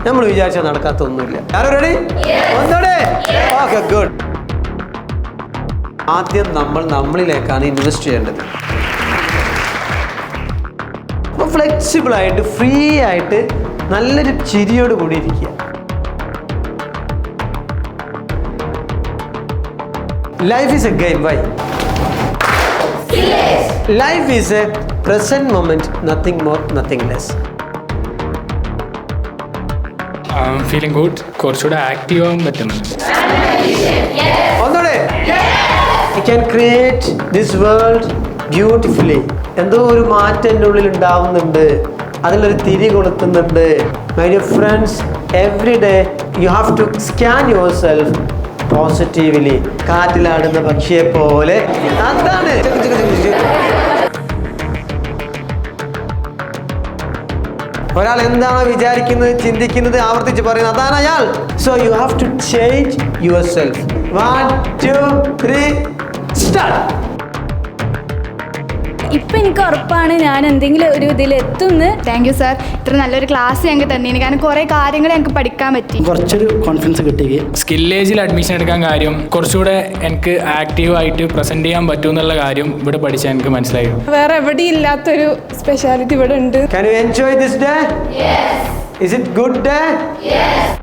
നമ്മൾ വിചാരിച്ചാൽ നടക്കാത്തൊന്നുമില്ല. ആരും റെഡി? ഒന്നോടെ. Okay, good. ആദ്യം നമ്മൾ നമ്മളിലേക്കാണ് ഇൻവെസ്റ്റ് ചെയ്യേണ്ടത്. അപ്പോൾ ഫ്ലെക്സിബിൾ ആയിട്ട് ഫ്രീ ആയിട്ട് നല്ലൊരു ചിരിയോട് കൂടി ഇരിക്കുക. Life is a game. Why? Life is a present moment, nothing more, nothing less. Feeling good. കുറച്ചുകൂടെ ആക്റ്റീവ് ആവാൻ പറ്റുന്നുണ്ട്. ഒന്നോടെ. You can create this world beautifully. എന്തോ ഒരു മാറ്റം എൻ്റെ ഉള്ളിൽ ഉണ്ടാവുന്നുണ്ട്, അതിലൊരു തിരി കൊളുത്തുന്നുണ്ട്. My dear friends, every day you have to scan yourself positively. കാറ്റിലാടുന്ന പക്ഷിയെ പോലെ. അതാണ് ഒരാൾ എന്താണോ വിചാരിക്കുന്നത്, ചിന്തിക്കുന്നത്, ആവർത്തിച്ച് പറയുന്നത്, അതാണ് അയാൾ. So you have to change yourself. 1 2 3 start. ഇപ്പം എനിക്ക് ഉറപ്പാണ് ഞാൻ എന്തെങ്കിലും ഒരു ഇതിലെത്തുന്നു. താങ്ക് യു സാർ, ഇത്ര നല്ലൊരു ക്ലാസ് ഞങ്ങൾക്ക് തന്നേന്. കാരണം കുറേ കാര്യങ്ങൾ ഞങ്ങൾക്ക് പഠിക്കാൻ പറ്റി. കുറച്ചൊരു കോൺഫിഡൻസ് കിട്ടി. സ്കില്ലേജിൽ അഡ്മിഷൻ എടുക്കാൻ കാര്യം കുറച്ചുകൂടെ എനിക്ക് ആക്റ്റീവായിട്ട് പ്രസൻറ്റ് ചെയ്യാൻ പറ്റുമെന്നുള്ള കാര്യം ഇവിടെ പഠിച്ചാൽ എനിക്ക് മനസ്സിലായി. വേറെ എവിടെയും ഇല്ലാത്തൊരു സ്പെഷ്യാലിറ്റി ഇവിടെ ഉണ്ട്. Can you enjoy this day? Yes. Is it good day? Yes.